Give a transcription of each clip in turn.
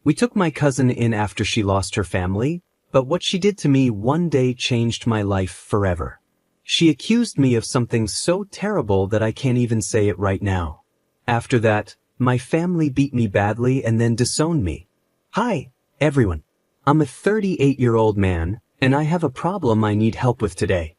We took my cousin in after she lost her family, but what she did to me one day changed my life forever. She accused me of something so terrible that I can't even say it right now. After that, my family beat me badly and then disowned me. Hi, everyone. I'm a 38-year-old man, and I have a problem I need help with today.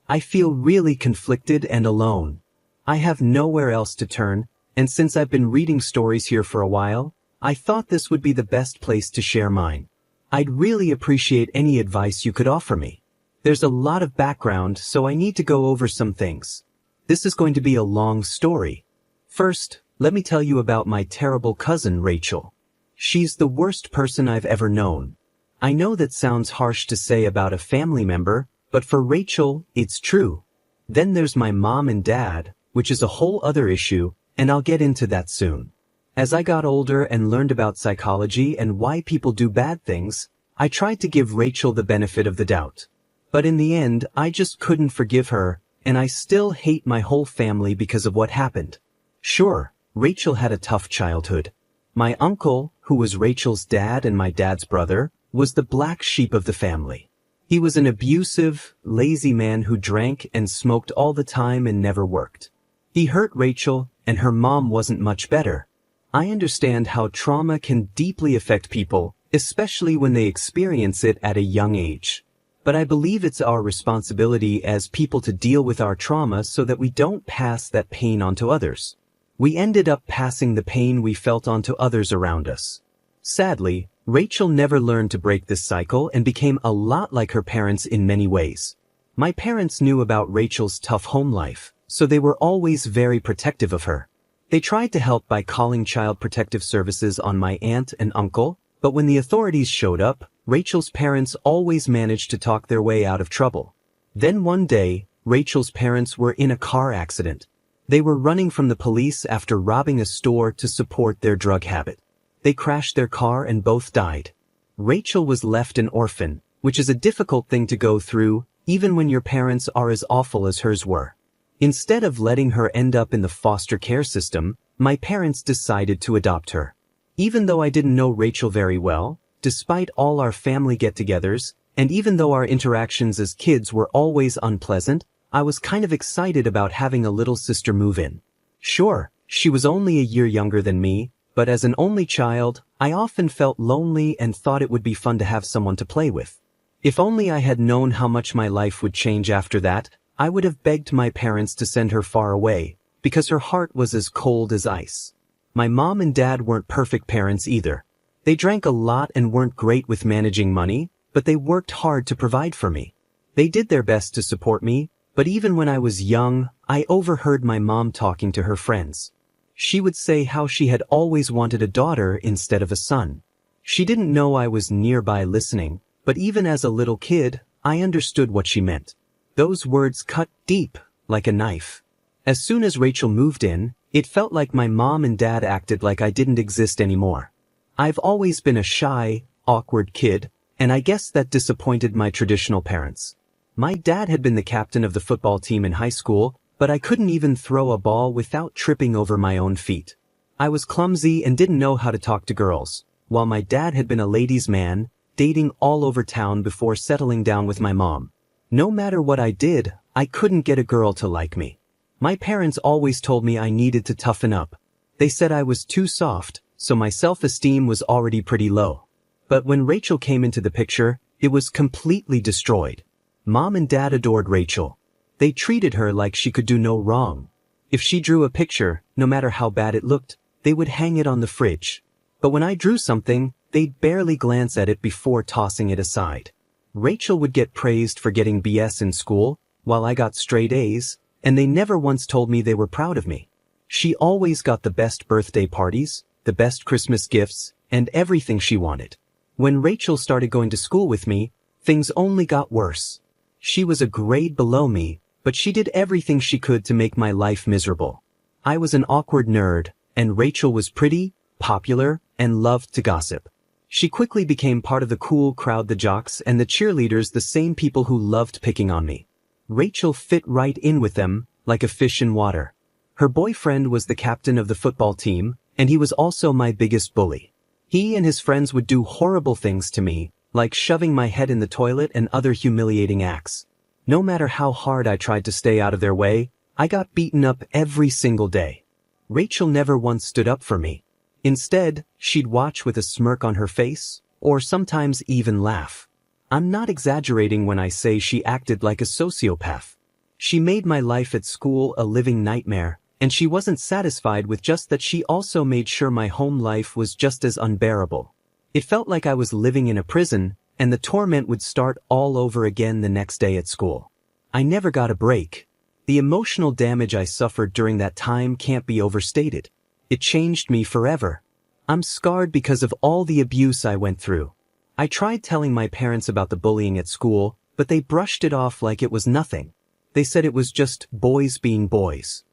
I feel really conflicted and alone. I have nowhere else to turn, and since I've been reading stories here for a while, I thought this would be the best place to share mine. I'd really appreciate any advice you could offer me. There's a lot of background, so I need to go over some things. This is going to be a long story. First, let me tell you about my terrible cousin Rachel. She's the worst person I've ever known. I know that sounds harsh to say about a family member, but for Rachel, it's true. Then there's my mom and dad, which is a whole other issue, and I'll get into that soon. As I got older and learned about psychology and why people do bad things, I tried to give Rachel the benefit of the doubt. But in the end, I just couldn't forgive her, and I still hate my whole family because of what happened. Sure, Rachel had a tough childhood. My uncle, who was Rachel's dad and my dad's brother, was the black sheep of the family. He was an abusive, lazy man who drank and smoked all the time and never worked. He hurt Rachel, and her mom wasn't much better. I understand how trauma can deeply affect people, especially when they experience it at a young age. But I believe it's our responsibility as people to deal with our trauma so that we don't pass that pain on to others. We ended up passing the pain we felt on to others around us. Sadly, Rachel never learned to break this cycle and became a lot like her parents in many ways. My parents knew about Rachel's tough home life, so they were always very protective of her. They tried to help by calling Child Protective Services on my aunt and uncle, but when the authorities showed up, Rachel's parents always managed to talk their way out of trouble. Then one day, Rachel's parents were in a car accident. They were running from the police after robbing a store to support their drug habit. They crashed their car and both died. Rachel was left an orphan, which is a difficult thing to go through, even when your parents are as awful as hers were. Instead of letting her end up in the foster care system, my parents decided to adopt her. Even though I didn't know Rachel very well, despite all our family get-togethers, and even though our interactions as kids were always unpleasant, I was kind of excited about having a little sister move in. Sure, she was only a year younger than me, but as an only child, I often felt lonely and thought it would be fun to have someone to play with. If only I had known how much my life would change after that, I would have begged my parents to send her far away, because her heart was as cold as ice. My mom and dad weren't perfect parents either. They drank a lot and weren't great with managing money, but they worked hard to provide for me. They did their best to support me, but even when I was young, I overheard my mom talking to her friends. She would say how she had always wanted a daughter instead of a son. She didn't know I was nearby listening, but even as a little kid, I understood what she meant. Those words cut deep, like a knife. As soon as Rachel moved in, it felt like my mom and dad acted like I didn't exist anymore. I've always been a shy, awkward kid, and I guess that disappointed my traditional parents. My dad had been the captain of the football team in high school, but I couldn't even throw a ball without tripping over my own feet. I was clumsy and didn't know how to talk to girls, while my dad had been a ladies' man, dating all over town before settling down with my mom. No matter what I did, I couldn't get a girl to like me. My parents always told me I needed to toughen up. They said I was too soft, so my self-esteem was already pretty low. But when Rachel came into the picture, it was completely destroyed. Mom and Dad adored Rachel. They treated her like she could do no wrong. If she drew a picture, no matter how bad it looked, they would hang it on the fridge. But when I drew something, they'd barely glance at it before tossing it aside. Rachel would get praised for getting BS in school, while I got straight A's, and they never once told me they were proud of me. She always got the best birthday parties, the best Christmas gifts, and everything she wanted. When Rachel started going to school with me, things only got worse. She was a grade below me, but she did everything she could to make my life miserable. I was an awkward nerd, and Rachel was pretty, popular, and loved to gossip. She quickly became part of the cool crowd, the jocks and the cheerleaders, the same people who loved picking on me. Rachel fit right in with them, like a fish in water. Her boyfriend was the captain of the football team, and he was also my biggest bully. He and his friends would do horrible things to me, like shoving my head in the toilet and other humiliating acts. No matter how hard I tried to stay out of their way, I got beaten up every single day. Rachel never once stood up for me. Instead, she'd watch with a smirk on her face, or sometimes even laugh. I'm not exaggerating when I say she acted like a sociopath. She made my life at school a living nightmare, and she wasn't satisfied with just that. She also made sure my home life was just as unbearable. It felt like I was living in a prison, and the torment would start all over again the next day at school. I never got a break. The emotional damage I suffered during that time can't be overstated. It changed me forever. I'm scarred because of all the abuse I went through. I tried telling my parents about the bullying at school, but they brushed it off like it was nothing. They said it was just boys being boys.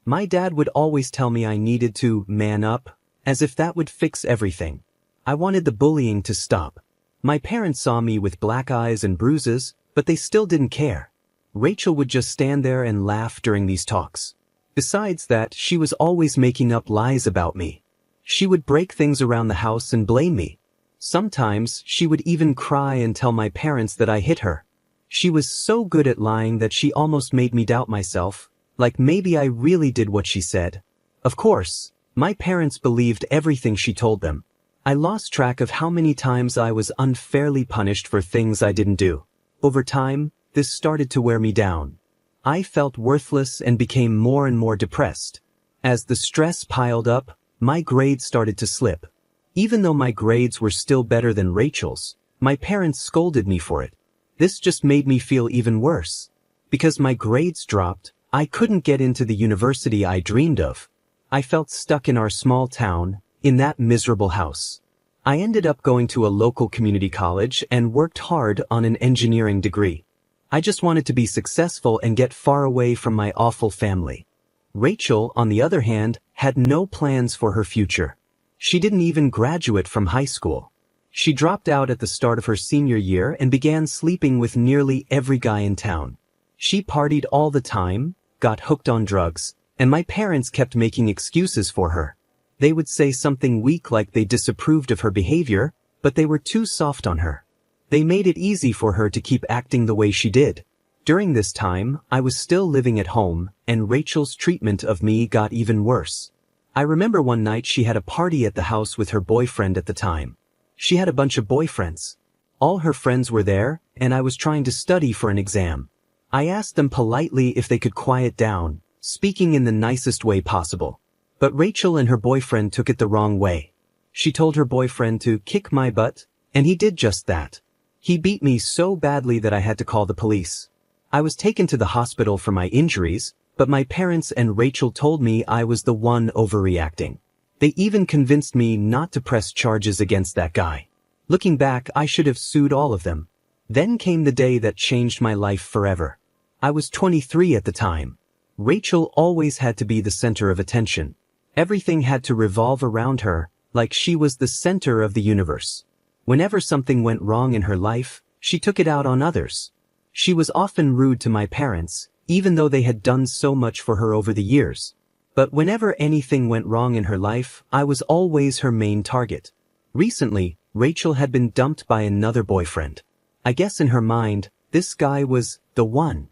My dad would always tell me I needed to man up, as if that would fix everything. I wanted the bullying to stop. My parents saw me with black eyes and bruises, but they still didn't care. Rachel would just stand there and laugh during these talks. Besides that, she was always making up lies about me. She would break things around the house and blame me. Sometimes she would even cry and tell my parents that I hit her. She was so good at lying that she almost made me doubt myself, like maybe I really did what she said. Of course, my parents believed everything she told them. I lost track of how many times I was unfairly punished for things I didn't do. Over time, this started to wear me down. I felt worthless and became more and more depressed. As the stress piled up, my grades started to slip. Even though my grades were still better than Rachel's, my parents scolded me for it. This just made me feel even worse. Because my grades dropped, I couldn't get into the university I dreamed of. I felt stuck in our small town, in that miserable house. I ended up going to a local community college and worked hard on an engineering degree. I just wanted to be successful and get far away from my awful family. Rachel, on the other hand, had no plans for her future. She didn't even graduate from high school. She dropped out at the start of her senior year and began sleeping with nearly every guy in town. She partied all the time, got hooked on drugs, and my parents kept making excuses for her. They would say something weak like they disapproved of her behavior, but they were too soft on her. They made it easy for her to keep acting the way she did. During this time, I was still living at home, and Rachel's treatment of me got even worse. I remember one night she had a party at the house with her boyfriend at the time. She had a bunch of boyfriends. All her friends were there, and I was trying to study for an exam. I asked them politely if they could quiet down, speaking in the nicest way possible. But Rachel and her boyfriend took it the wrong way. She told her boyfriend to kick my butt, and he did just that. He beat me so badly that I had to call the police. I was taken to the hospital for my injuries, but my parents and Rachel told me I was the one overreacting. They even convinced me not to press charges against that guy. Looking back, I should have sued all of them. Then came the day that changed my life forever. I was 23 at the time. Rachel always had to be the center of attention. Everything had to revolve around her, like she was the center of the universe. Whenever something went wrong in her life, she took it out on others. She was often rude to my parents, even though they had done so much for her over the years. But whenever anything went wrong in her life, I was always her main target. Recently, Rachel had been dumped by another boyfriend. I guess in her mind, this guy was the one.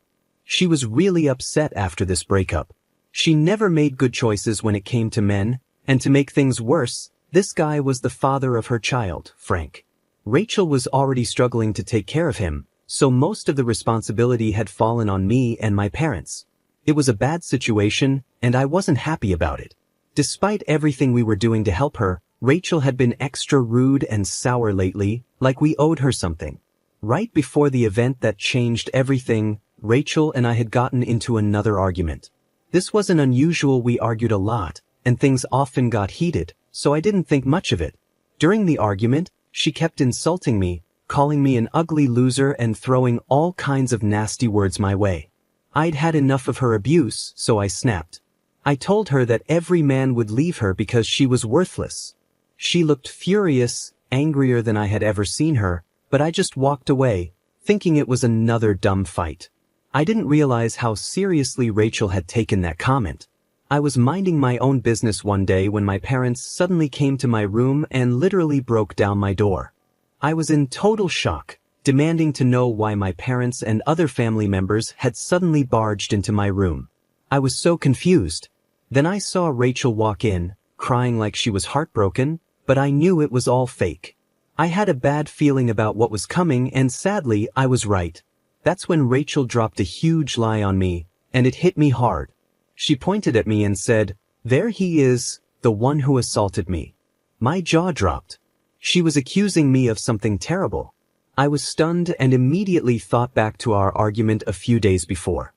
She was really upset after this breakup. She never made good choices when it came to men, and to make things worse, this guy was the father of her child, Frank. Rachel was already struggling to take care of him, so most of the responsibility had fallen on me and my parents. It was a bad situation, and I wasn't happy about it. Despite everything we were doing to help her, Rachel had been extra rude and sour lately, like we owed her something. Right before the event that changed everything, Rachel and I had gotten into another argument. This wasn't unusual. We argued a lot, and things often got heated, so I didn't think much of it. During the argument, she kept insulting me, calling me an ugly loser and throwing all kinds of nasty words my way. I'd had enough of her abuse, so I snapped. I told her that every man would leave her because she was worthless. She looked furious, angrier than I had ever seen her, but I just walked away, thinking it was another dumb fight. I didn't realize how seriously Rachel had taken that comment. I was minding my own business one day when my parents suddenly came to my room and literally broke down my door. I was in total shock, demanding to know why my parents and other family members had suddenly barged into my room. I was so confused. Then I saw Rachel walk in, crying like she was heartbroken, but I knew it was all fake. I had a bad feeling about what was coming, and sadly, I was right. That's when Rachel dropped a huge lie on me, and it hit me hard. She pointed at me and said, "There he is, the one who assaulted me." My jaw dropped. She was accusing me of something terrible. I was stunned and immediately thought back to our argument a few days before.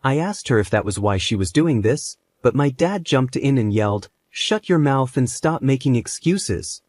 I asked her if that was why she was doing this, but my dad jumped in and yelled, "Shut your mouth and stop making excuses."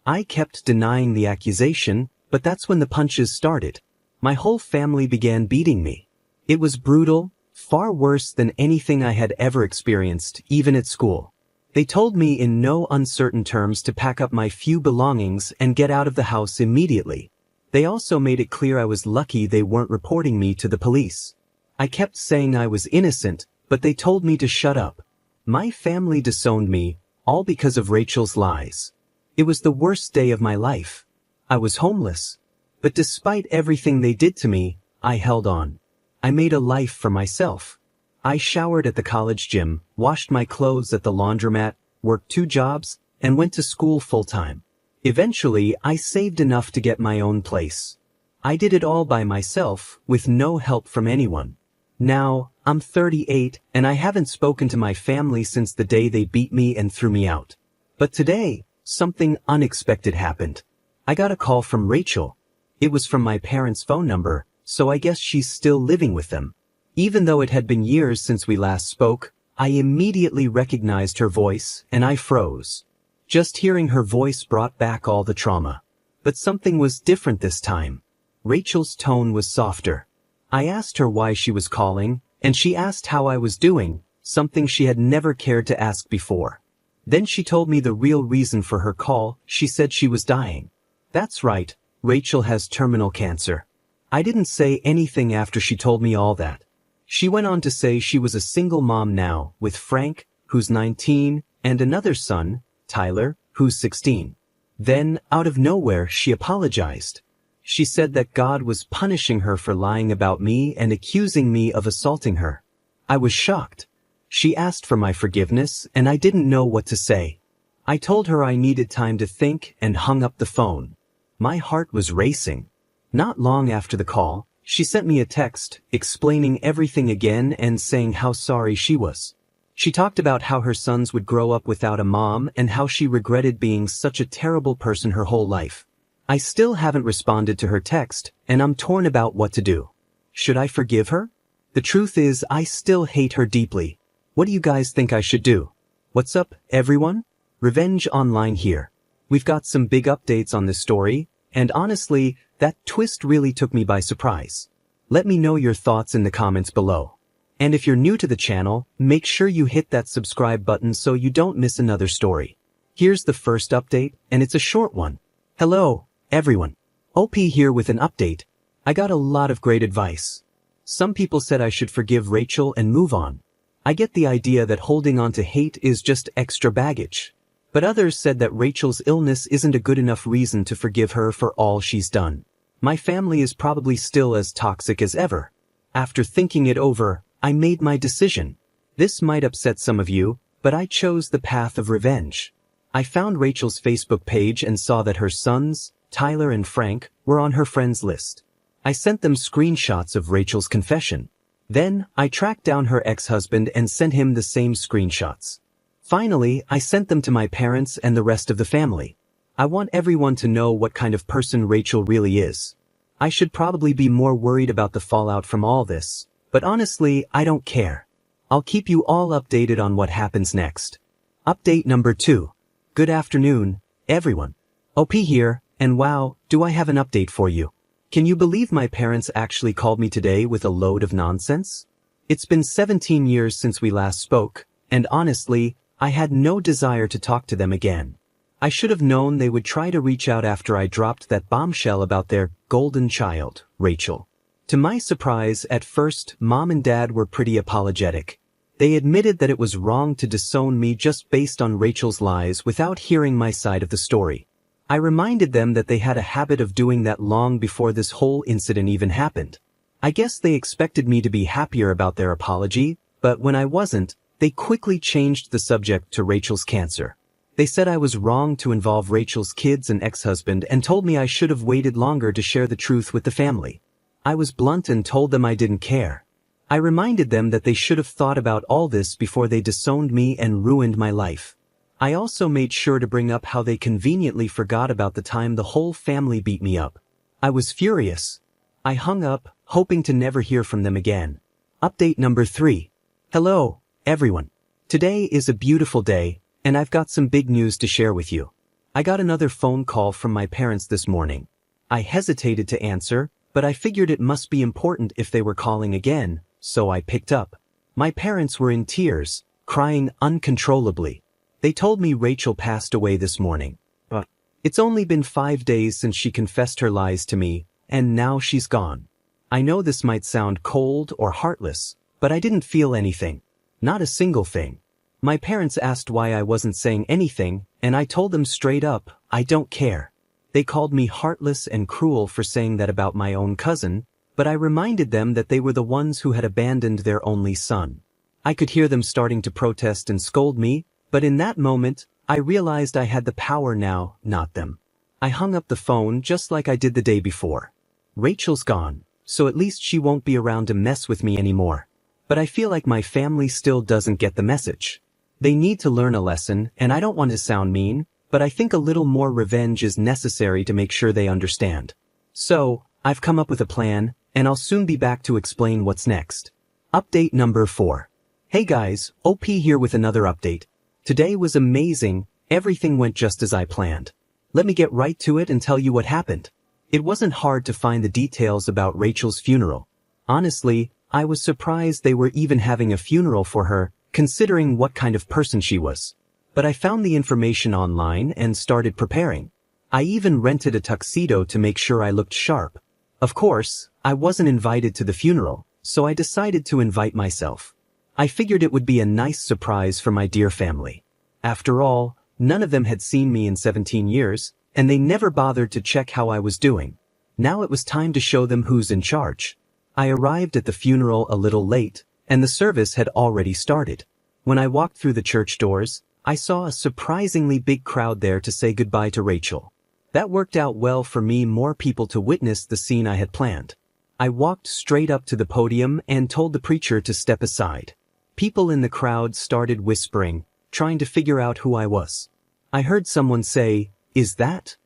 I kept denying the accusation, but that's when the punches started. My whole family began beating me. It was brutal, far worse than anything I had ever experienced, even at school. They told me in no uncertain terms to pack up my few belongings and get out of the house immediately. They also made it clear I was lucky they weren't reporting me to the police. I kept saying I was innocent, but they told me to shut up. My family disowned me, all because of Rachel's lies. It was the worst day of my life. I was homeless. But despite everything they did to me, I held on. I made a life for myself. I showered at the college gym, washed my clothes at the laundromat, worked 2 jobs, and went to school full-time. Eventually, I saved enough to get my own place. I did it all by myself, with no help from anyone. Now, I'm 38, and I haven't spoken to my family since the day they beat me and threw me out. But today, something unexpected happened. I got a call from Rachel. It was from my parents' phone number, so I guess she's still living with them. Even though it had been years since we last spoke, I immediately recognized her voice, and I froze. Just hearing her voice brought back all the trauma. But something was different this time. Rachel's tone was softer. I asked her why she was calling, and she asked how I was doing, something she had never cared to ask before. Then she told me the real reason for her call. She said she was dying. That's right, Rachel has terminal cancer. I didn't say anything after she told me all that. She went on to say she was a single mom now, with Frank, who's 19, and another son, Tyler, who's 16. Then, out of nowhere, she apologized. She said that God was punishing her for lying about me and accusing me of assaulting her. I was shocked. She asked for my forgiveness, and I didn't know what to say. I told her I needed time to think and hung up the phone. My heart was racing. Not long after the call, she sent me a text explaining everything again and saying how sorry she was. She talked about how her sons would grow up without a mom and how she regretted being such a terrible person her whole life. I still haven't responded to her text, and I'm torn about what to do. Should I forgive her? The truth is, I still hate her deeply. What do you guys think I should do? What's up, everyone? Revenge Online here. We've got some big updates on this story, and honestly, that twist really took me by surprise. Let me know your thoughts in the comments below. And if you're new to the channel, make sure you hit that subscribe button so you don't miss another story. Here's the first update, and it's a short one. Hello, everyone. OP here with an update. I got a lot of great advice. Some people said I should forgive Rachel and move on. I get the idea that holding on to hate is just extra baggage. But others said that Rachel's illness isn't a good enough reason to forgive her for all she's done. My family is probably still as toxic as ever. After thinking it over, I made my decision. This might upset some of you, but I chose the path of revenge. I found Rachel's Facebook page and saw that her sons, Tyler and Frank, were on her friends list. I sent them screenshots of Rachel's confession. Then, I tracked down her ex-husband and sent him the same screenshots. Finally, I sent them to my parents and the rest of the family. I want everyone to know what kind of person Rachel really is. I should probably be more worried about the fallout from all this, but honestly, I don't care. I'll keep you all updated on what happens next. Update number 2. Good afternoon, everyone. OP here, and wow, do I have an update for you. Can you believe my parents actually called me today with a load of nonsense? It's been 17 years since we last spoke, and honestly, I had no desire to talk to them again. I should have known they would try to reach out after I dropped that bombshell about their golden child, Rachel. To my surprise, at first, Mom and Dad were pretty apologetic. They admitted that it was wrong to disown me just based on Rachel's lies without hearing my side of the story. I reminded them that they had a habit of doing that long before this whole incident even happened. I guess they expected me to be happier about their apology, but when I wasn't, they quickly changed the subject to Rachel's cancer. They said I was wrong to involve Rachel's kids and ex-husband and told me I should have waited longer to share the truth with the family. I was blunt and told them I didn't care. I reminded them that they should have thought about all this before they disowned me and ruined my life. I also made sure to bring up how they conveniently forgot about the time the whole family beat me up. I was furious. I hung up, hoping to never hear from them again. Update number 3. Hello, everyone. Today is a beautiful day, and I've got some big news to share with you. I got another phone call from my parents this morning. I hesitated to answer, but I figured it must be important if they were calling again, so I picked up. My parents were in tears, crying uncontrollably. They told me Rachel passed away this morning. But it's only been 5 days since she confessed her lies to me, and now she's gone. I know this might sound cold or heartless, but I didn't feel anything. Not a single thing. My parents asked why I wasn't saying anything, and I told them straight up, I don't care. They called me heartless and cruel for saying that about my own cousin, but I reminded them that they were the ones who had abandoned their only son. I could hear them starting to protest and scold me, but in that moment, I realized I had the power now, not them. I hung up the phone just like I did the day before. Rachel's gone, so at least she won't be around to mess with me anymore. But I feel like my family still doesn't get the message. They need to learn a lesson, and I don't want to sound mean, but I think a little more revenge is necessary to make sure they understand. So, I've come up with a plan, and I'll soon be back to explain what's next. Update number 4. Hey guys, OP here with another update. Today was amazing, everything went just as I planned. Let me get right to it and tell you what happened. It wasn't hard to find the details about Rachel's funeral. Honestly, I was surprised they were even having a funeral for her, considering what kind of person she was. But I found the information online and started preparing. I even rented a tuxedo to make sure I looked sharp. Of course, I wasn't invited to the funeral, so I decided to invite myself. I figured it would be a nice surprise for my dear family. After all, none of them had seen me in 17 years, and they never bothered to check how I was doing. Now it was time to show them who's in charge. I arrived at the funeral a little late, and the service had already started. When I walked through the church doors, I saw a surprisingly big crowd there to say goodbye to Rachel. That worked out well for me, more people to witness the scene I had planned. I walked straight up to the podium and told the preacher to step aside. People in the crowd started whispering, trying to figure out who I was. I heard someone say, "Is that?"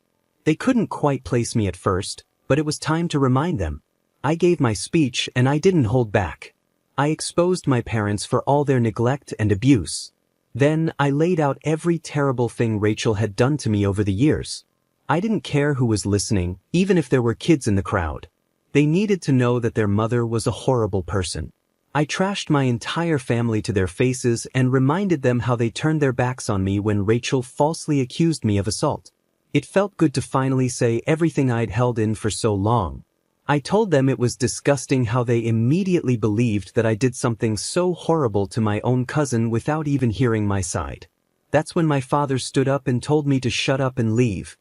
They couldn't quite place me at first, but it was time to remind them. I gave my speech and I didn't hold back. I exposed my parents for all their neglect and abuse. Then I laid out every terrible thing Rachel had done to me over the years. I didn't care who was listening, even if there were kids in the crowd. They needed to know that their mother was a horrible person. I trashed my entire family to their faces and reminded them how they turned their backs on me when Rachel falsely accused me of assault. It felt good to finally say everything I'd held in for so long. I told them it was disgusting how they immediately believed that I did something so horrible to my own cousin without even hearing my side. That's when my father stood up and told me to shut up and leave.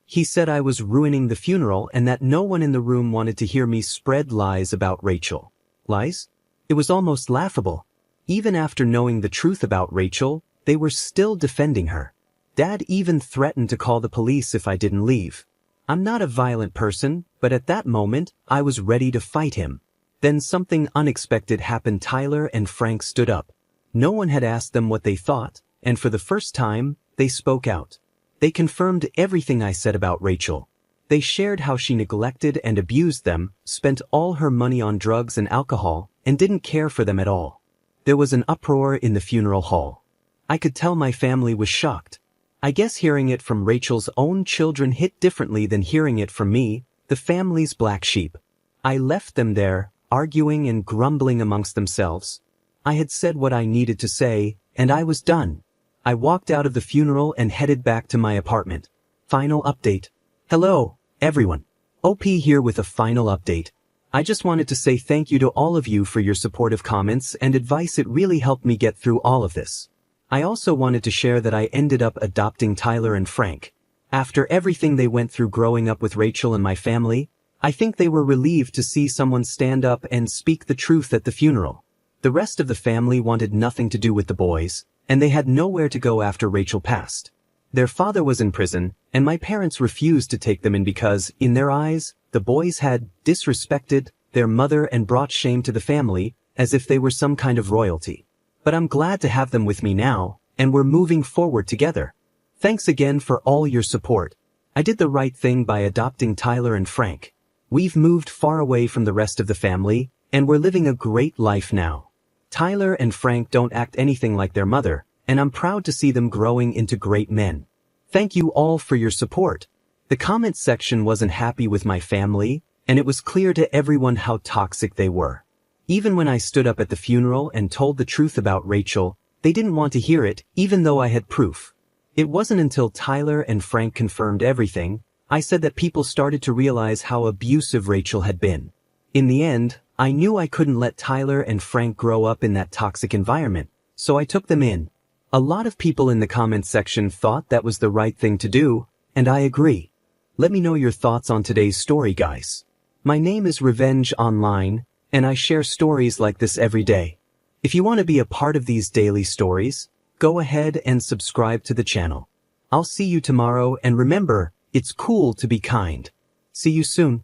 He said I was ruining the funeral and that no one in the room wanted to hear me spread lies about Rachel. Lies? It was almost laughable. Even after knowing the truth about Rachel, they were still defending her. Dad even threatened to call the police if I didn't leave. I'm not a violent person, but at that moment, I was ready to fight him. Then something unexpected happened. Tyler and Frank stood up. No one had asked them what they thought, and for the first time, they spoke out. They confirmed everything I said about Rachel. They shared how she neglected and abused them, spent all her money on drugs and alcohol, and didn't care for them at all. There was an uproar in the funeral hall. I could tell my family was shocked. I guess hearing it from Rachel's own children hit differently than hearing it from me, the family's black sheep. I left them there, arguing and grumbling amongst themselves. I had said what I needed to say, and I was done. I walked out of the funeral and headed back to my apartment. Final update. Hello, everyone. OP here with a final update. I just wanted to say thank you to all of you for your supportive comments and advice. It really helped me get through all of this. I also wanted to share that I ended up adopting Tyler and Frank. After everything they went through growing up with Rachel and my family, I think they were relieved to see someone stand up and speak the truth at the funeral. The rest of the family wanted nothing to do with the boys, and they had nowhere to go after Rachel passed. Their father was in prison, and my parents refused to take them in because, in their eyes, the boys had disrespected their mother and brought shame to the family, as if they were some kind of royalty. But I'm glad to have them with me now, and we're moving forward together. Thanks again for all your support. I did the right thing by adopting Tyler and Frank. We've moved far away from the rest of the family, and we're living a great life now. Tyler and Frank don't act anything like their mother, and I'm proud to see them growing into great men. Thank you all for your support. The comment section wasn't happy with my family, and it was clear to everyone how toxic they were. Even when I stood up at the funeral and told the truth about Rachel, they didn't want to hear it, even though I had proof. It wasn't until Tyler and Frank confirmed everything, I said that people started to realize how abusive Rachel had been. In the end, I knew I couldn't let Tyler and Frank grow up in that toxic environment, so I took them in. A lot of people in the comments section thought that was the right thing to do, and I agree. Let me know your thoughts on today's story, guys. My name is Revenge Online, and I share stories like this every day. If you want to be a part of these daily stories, go ahead and subscribe to the channel. I'll see you tomorrow, and remember, it's cool to be kind. See you soon.